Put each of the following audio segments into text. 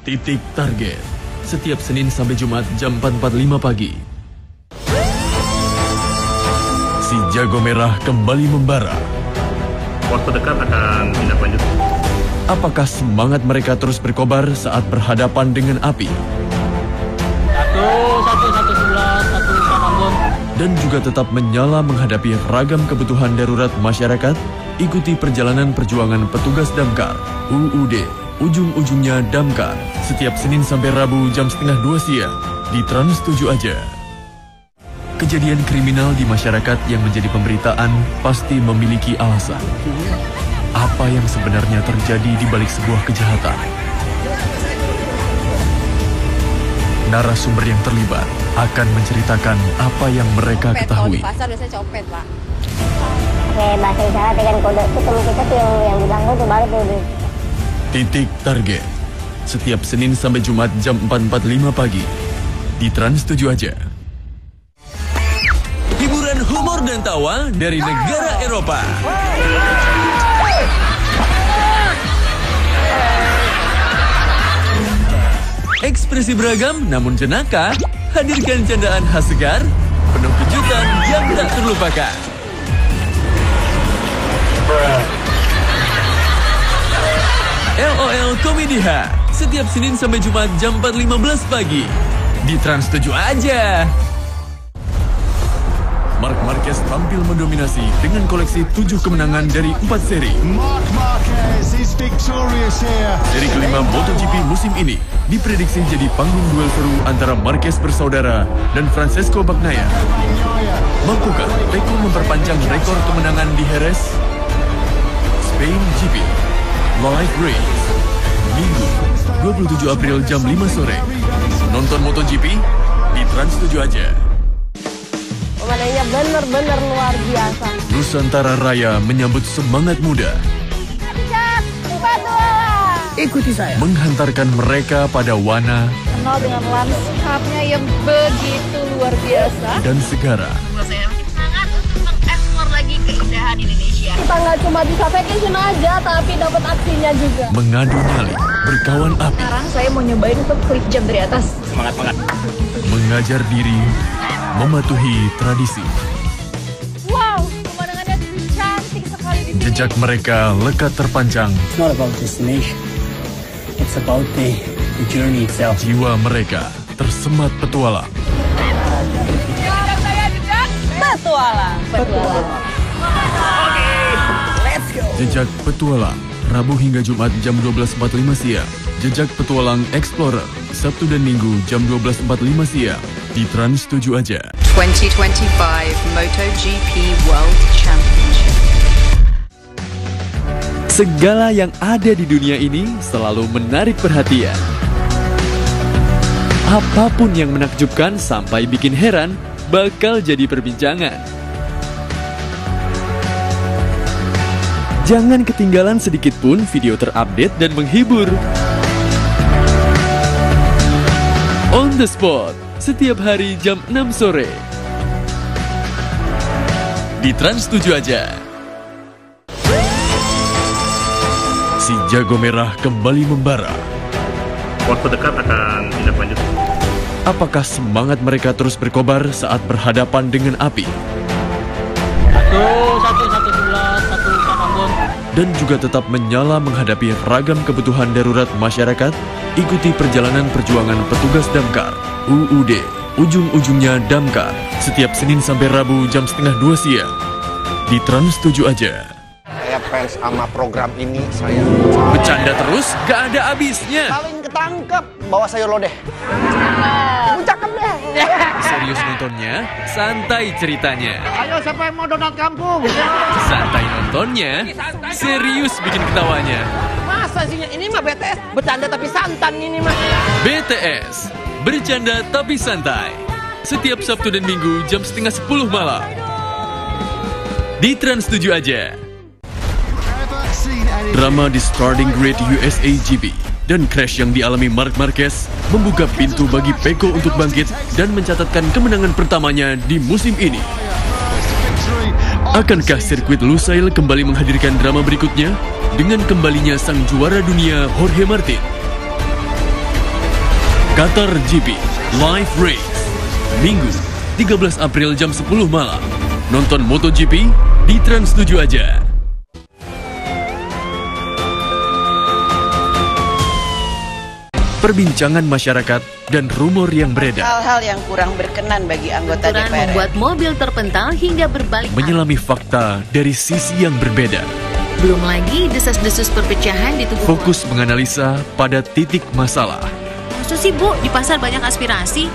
Titik Target, setiap Senin sampai Jumat jam 4.45 pagi. Si Jago Merah kembali membara. Waktu dekat akan tindak lanjut. Apakah semangat mereka terus berkobar saat berhadapan dengan api? Satu sebelah, satu Ambon. Dan juga tetap menyala menghadapi ragam kebutuhan darurat masyarakat? Ikuti perjalanan perjuangan petugas damkar, UUD, ujung-ujungnya damkar, setiap Senin sampai Rabu jam 1:30 siang, di Trans 7 aja. Kejadian kriminal di masyarakat yang menjadi pemberitaan pasti memiliki alasan. Apa yang sebenarnya terjadi di balik sebuah kejahatan? Narasumber yang terlibat akan menceritakan apa yang mereka ketahui. Kalau di pasar biasanya copet, Pak. Pakai bahasa isyarat dengan kode itu teman kita tuh yang bilang itu baru tuh. Titik Target, setiap Senin sampai Jumat jam 4.45 pagi, di Trans 7 aja. Hiburan humor dan tawa dari negara Eropa. Ekspresi beragam namun jenaka, hadirkan candaan khas segar, penuh kejutan yang tak terlupakan. LOL Komedi H, setiap Senin sampai Jumat jam 4.15 pagi, di Trans 7 aja. Marc Marquez tampil mendominasi dengan koleksi 7 kemenangan dari 4 seri. Marc Marquez is victorious here. Seri kelima MotoGP musim ini diprediksi jadi panggung duel seru antara Marquez bersaudara dan Francesco Bagnaia. Mampukah Pecco memperpanjang rekor kemenangan di Jerez? Spain GP Live Race, Minggu 27 April jam 5 sore. Nonton MotoGP di Trans 7 aja. Pemandangannya benar-benar luar biasa. Nusantara Raya menyambut semangat muda. Ikuti saya. Menghantarkan mereka pada wana Kenal dengan lanskapnya yang begitu luar biasa. dan segara. Saya makin semangat untuk mengeksplor lagi keindahan Indonesia. Kita nggak cuma bisa vacation aja, tapi dapat aksinya juga. Mengadu nyali, berkawan api, Sekarang saya mau nyobain untuk flip jump dari atas. Semangat. mengajar diri, mematuhi tradisi. Wow, pemandangannya cantik sekali di sini. Jejak mereka lekat terpanjang, It's not about destination. It's about the journey itself. jiwa mereka tersemat petualang. Petualang. Jejak Petualang, Rabu hingga Jumat jam 12.45 siang. Jejak Petualang Explorer, Sabtu dan Minggu jam 12.45 siang, di Trans 7 aja. 2025 MotoGP World Championship. Segala yang ada di dunia ini selalu menarik perhatian. Apapun yang menakjubkan sampai bikin heran bakal jadi perbincangan. Jangan ketinggalan sedikit pun video terupdate dan menghibur. On the Spot, setiap hari jam 6 sore. Di Trans 7 aja. Si Jago Merah kembali membara. Waktu dekat akan tindak lanjut. Apakah semangat mereka terus berkobar saat berhadapan dengan api? Satu sebelah, satu Ambon. Dan juga tetap menyala menghadapi ragam kebutuhan darurat masyarakat? Ikuti perjalanan perjuangan petugas damkar, UUD, ujung-ujungnya damkar, setiap Senin sampai Rabu jam 1:30 siang, di Trans 7 aja. Saya fans sama program ini, saya. Bercanda terus, gak ada habisnya. Paling ketangkep, bawa sayur lodeh. Cakep deh. Serius nontonnya, santai ceritanya. Ayo siapa yang mau donat kampung? Santai nontonnya, serius bikin ketawanya. Masa sih ini mah BTS bercanda tapi santan ini mah. BTS, bercanda tapi santai. Setiap Sabtu dan Minggu jam 9:30 malam. Di Trans 7 aja. Drama di Starting Grid USA GP dan crash yang dialami Marc Marquez membuka pintu bagi Pecco untuk bangkit dan mencatatkan kemenangan pertamanya di musim ini. Akankah sirkuit Lusail kembali menghadirkan drama berikutnya dengan kembalinya sang juara dunia Jorge Martin? Qatar GP Live Race, Minggu 13 April jam 10 malam. Nonton MotoGP di Trans 7 aja. Perbincangan masyarakat dan rumor yang beredar. Hal-hal yang kurang berkenan bagi anggota Aturan DPR. membuat mobil terpental hingga berbalik arah. Menyelami fakta dari sisi yang berbeda. Belum lagi desas-desus perpecahan di tubuh. Fokus menganalisa pada titik masalah. Maksud sih Bu, di pasar banyak aspirasi.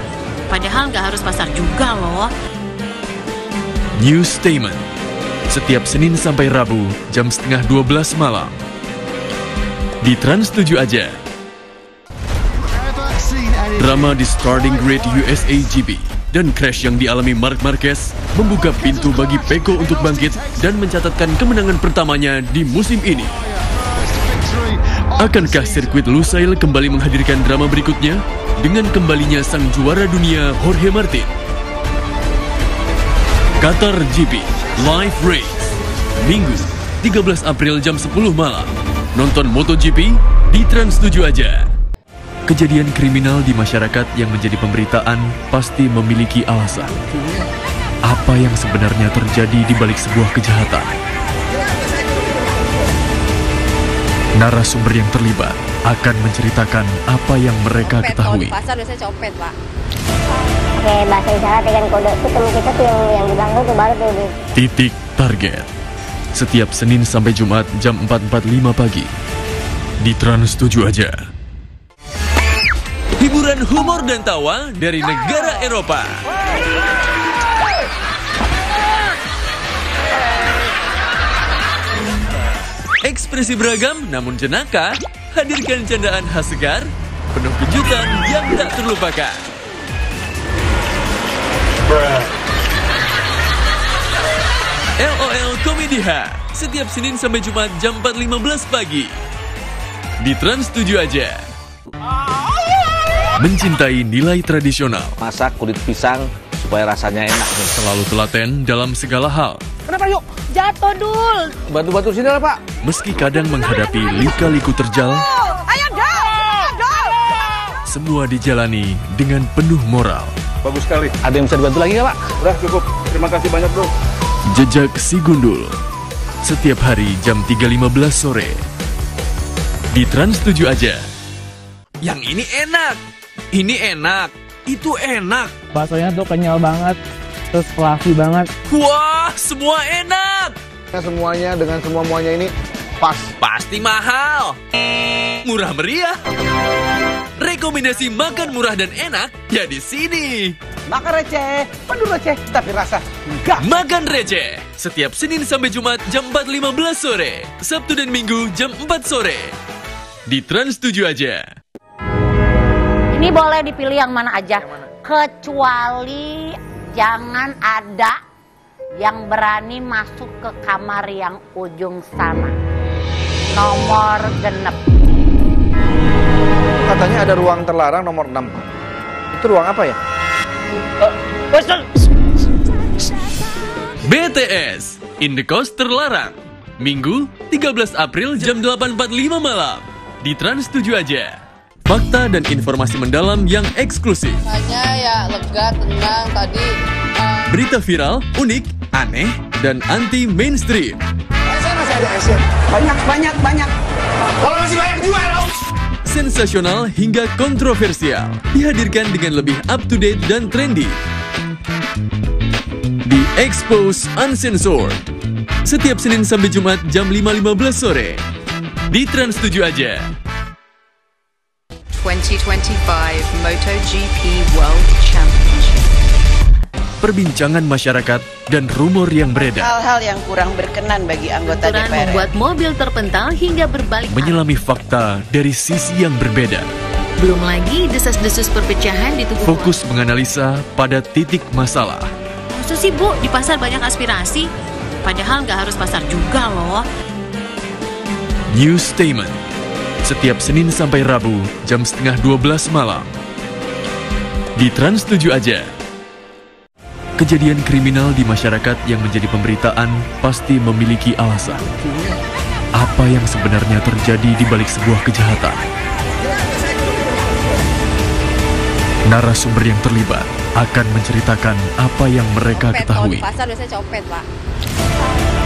Padahal nggak harus pasar juga loh. News Statement. Setiap Senin sampai Rabu jam setengah 12 malam. Di Trans 7 aja. Drama di Starting Grid USA GP dan crash yang dialami Marc Marquez membuka pintu bagi Pecco untuk bangkit dan mencatatkan kemenangan pertamanya di musim ini. Akankah sirkuit Lusail kembali menghadirkan drama berikutnya dengan kembalinya sang juara dunia Jorge Martin? Qatar GP Live Race, Minggu 13 April jam 10 malam. Nonton MotoGP di Trans 7 aja. Kejadian kriminal di masyarakat yang menjadi pemberitaan pasti memiliki alasan. Apa yang sebenarnya terjadi di balik sebuah kejahatan? Narasumber yang terlibat akan menceritakan apa yang mereka ketahui. Kalau di pasar biasanya copet, Pak. Pakai bahasa isyarat dengan kode itu temen kita tuh yang di belakang tuh baru tuh. Titik Target. Setiap Senin sampai Jumat jam 4.45 pagi. Di Trans 7 aja. Hiburan humor dan tawa dari negara Eropa. Ekspresi beragam namun jenaka, hadirkan candaan khas segar, penuh kejutan yang tak terlupakan. LOL Komedi H, setiap Senin sampai Jumat jam 4.15 pagi. Di Trans 7 aja. Mencintai nilai tradisional. Masak kulit pisang supaya rasanya enak. Selalu telaten dalam segala hal. Kenapa yuk? Jatuh, Dul. Bantu-bantu sini lah Pak. Meski kadang menghadapi lika-liku terjal, Ayo, Dul. semua dijalani dengan penuh moral. Bagus sekali. Ada yang bisa dibantu lagi nggak Pak? Udah cukup. Terima kasih banyak, Bro. Jejak si Gundul. Setiap hari jam 3.15 sore. Di Trans 7 aja. Yang ini enak. Ini enak. Itu enak. Baksonya tuh kenyal banget, terus fluffy banget. Wah, semua enak. Semuanya dengan semua-muanya ini pas. Pasti mahal. Murah meriah. Rekomendasi makan murah dan enak ya di sini. Makan receh, penuh receh, tapi rasa enggak. Makan receh. Setiap Senin sampai Jumat jam 4.15 sore. Sabtu dan Minggu jam 4 sore. Di Trans 7 aja. Ini boleh dipilih yang mana aja, kecuali jangan ada yang berani masuk ke kamar yang ujung sana. Nomor genep. Katanya ada ruang terlarang nomor 6. Itu ruang apa ya? BTS, In the Coast terlarang. Minggu 13 April jam 8.45 malam. Di Trans 7 aja. Fakta dan informasi mendalam yang eksklusif. Hanya ya lega, tenang, tadi Berita viral, unik, aneh, dan anti mainstream. Saya masih ada Asian. Banyak. Kalau masih banyak jual. Sensasional hingga kontroversial. Dihadirkan dengan lebih up to date dan trendy. Di Expose Uncensored. Setiap Senin sampai Jumat jam 5.15 sore. Di Trans 7 aja. 2025 MotoGP World Championship. Perbincangan masyarakat dan rumor yang beredar. Hal-hal yang kurang berkenan bagi anggota Aturan DPR. membuat mobil terpental hingga berbalik arah. Menyelami fakta dari sisi yang berbeda. Belum lagi desas-desus perpecahan di tubuh. Fokus menganalisa pada titik masalah. Maksud sih Bu, di pasar banyak aspirasi. Padahal nggak harus pasar juga loh. News Statement. Setiap Senin sampai Rabu jam setengah 12 malam. Di Trans 7 aja. Kejadian kriminal di masyarakat yang menjadi pemberitaan pasti memiliki alasan. Apa yang sebenarnya terjadi di balik sebuah kejahatan? Narasumber yang terlibat akan menceritakan apa yang mereka ketahui. Kalau di pasar biasanya copet, Pak.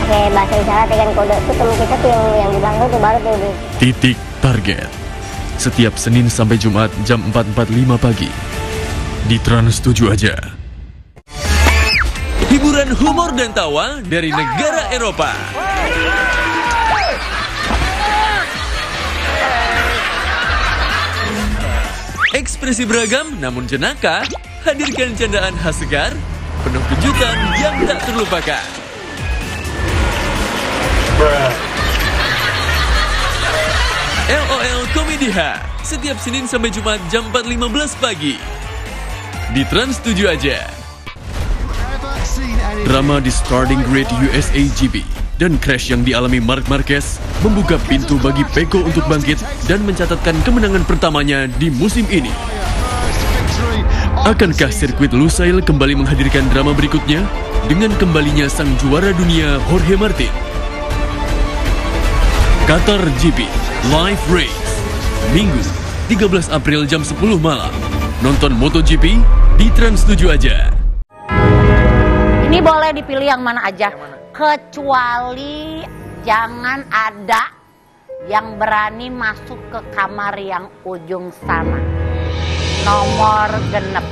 Pakai bahasa isyarat dengan kode itu teman kita tuh yang di belakang itu baru tuh. Titik Target. Setiap Senin sampai Jumat jam 4.45 pagi. Di Trans 7 aja. Hiburan humor dan tawa dari negara Eropa. Ekspresi beragam namun jenaka, hadirkan candaan khas segar, penuh kejutan yang tak terlupakan. LOL Komedi H, setiap Senin sampai Jumat jam 4.15 pagi. Di Trans 7 aja. Drama di Starting Grid USA GP dan crash yang dialami Marc Marquez membuka pintu bagi Pecco untuk bangkit dan mencatatkan kemenangan pertamanya di musim ini. Akankah sirkuit Lusail kembali menghadirkan drama berikutnya dengan kembalinya sang juara dunia Jorge Martin? Qatar GP Live Race, Minggu 13 April jam 10 malam. Nonton MotoGP di Trans 7 aja. Ini boleh dipilih yang mana aja, kecuali jangan ada yang berani masuk ke kamar yang ujung sana. Nomor genep.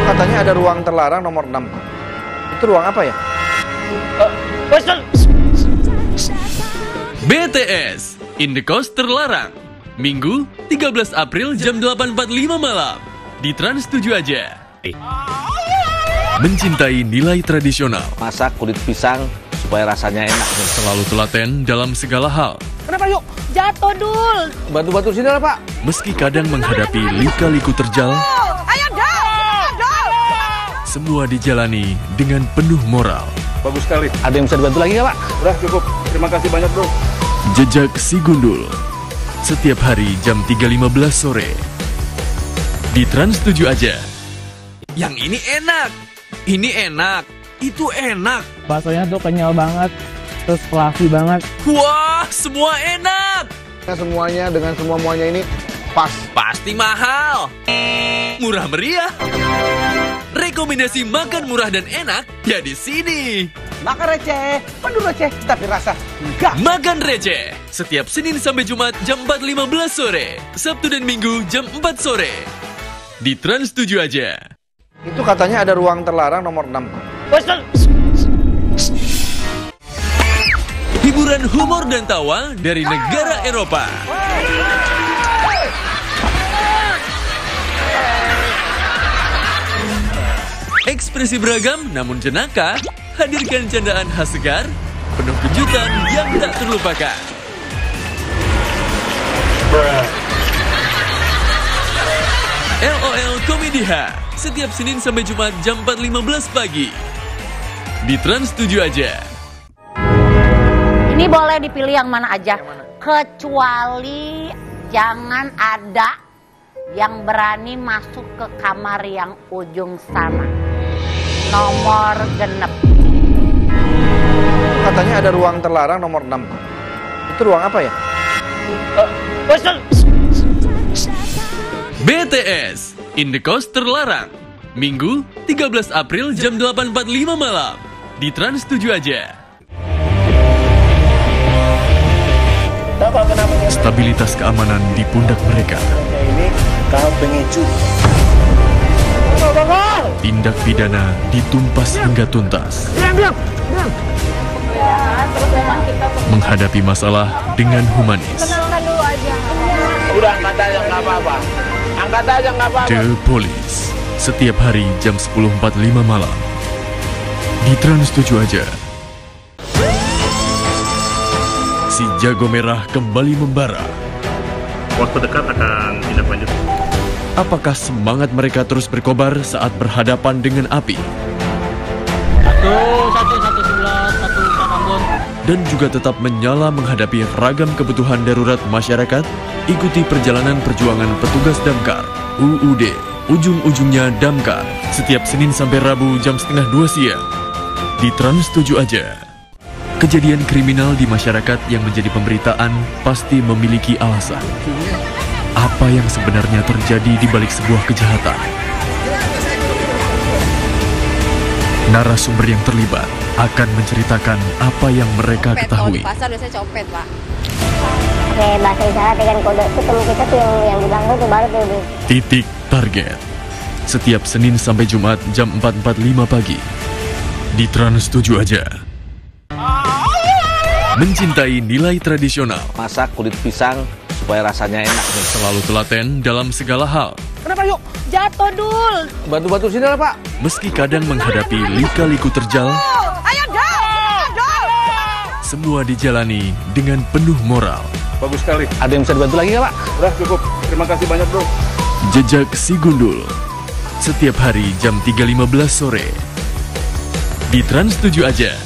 Katanya ada ruang terlarang nomor 6. Itu ruang apa ya? BTS In the Coast terlarang, Minggu 13 April jam 8.45 malam. Di Trans 7 aja. Mencintai nilai tradisional. Masak kulit pisang supaya rasanya enak. Selalu telaten dalam segala hal. Kenapa yuk? Jatuh, Dul. Bantu-bantu sini lah, Pak. Meski kadang menghadapi lika-liku terjal, Ayo, Dul. semua dijalani dengan penuh moral. Bagus sekali. Ada yang bisa dibantu lagi nggak, Pak? Udah cukup. Terima kasih banyak, Bro. Jejak Si Gundul. Setiap hari jam 3.15 sore. Di Trans 7 aja. Yang ini enak. Ini enak. Itu enak. Baksonya tuh kenyal banget, terus fluffy banget. Wah, semua enak. Semuanya dengan semua-muanya ini pas. Pasti mahal. Murah meriah. Rekomendasi makan murah dan enak ya di sini. Makan receh, penuh receh, tapi rasa enggak. Makan receh. Setiap Senin sampai Jumat jam 4.15 sore. Sabtu dan Minggu jam 4 sore. Di Trans 7 aja. Itu katanya ada ruang terlarang nomor 6. Hiburan humor dan tawa dari negara Eropa. Ekspresi beragam namun jenaka, hadirkan candaan khas segar, penuh kejutan yang tak terlupakan. LOL Komedi H, setiap Senin sampai Jumat jam 4.15 pagi. Di Trans 7 aja. Ini boleh dipilih yang mana aja, kecuali jangan ada yang berani masuk ke kamar yang ujung sana. Nomor genep. Katanya ada ruang terlarang nomor 6. Itu ruang apa ya? BTS In the Coast terlarang, Minggu 13 April jam 8.45 malam. Di Trans 7 aja. Stabilitas keamanan di pundak mereka. Ini kau pengecu. Tindak pidana ditumpas hingga tuntas. Menghadapi masalah dengan humanis. Udah angkat aja nggak apa-apa. Angkat aja nggak apa-apa. The Police, setiap hari jam 10.45 malam. Di Trans 7 aja. Si jago merah kembali membara. Waktu dekat akan tindak lanjut. Apakah semangat mereka terus berkobar saat berhadapan dengan api? Satu sebelah, satu Ambon. Dan juga tetap menyala menghadapi ragam kebutuhan darurat masyarakat? Ikuti perjalanan perjuangan petugas damkar, UUD, ujung-ujungnya damkar, setiap Senin sampai Rabu jam 1:30 siang. Di Trans 7 aja. Kejadian kriminal di masyarakat yang menjadi pemberitaan pasti memiliki alasan. Apa apa yang sebenarnya terjadi di balik sebuah kejahatan. Narasumber yang terlibat akan menceritakan apa yang mereka ketahui. Kalau di pasar biasanya copet, Pak. Pakai bahasa isyarat dengan kode itu temen kita tuh yang bilang tuh baru tuh. Titik Target. Setiap Senin sampai Jumat jam 4.45 pagi. Di Trans 7 aja. Mencintai nilai tradisional. Masak kulit pisang supaya rasanya enak nih. Selalu telaten dalam segala hal. Kenapa yuk? Jatuh, Dul. Bantu-bantu sini lah, Pak. Meski kadang menghadapi lika-liku terjal, Ayo, Dul. semua dijalani dengan penuh moral. Bagus sekali. Ada yang bisa dibantu lagi nggak, Pak? Udah cukup. Terima kasih banyak, Bro. Jejak Si Gundul. Setiap hari jam 3.15 sore. Di Trans 7 aja.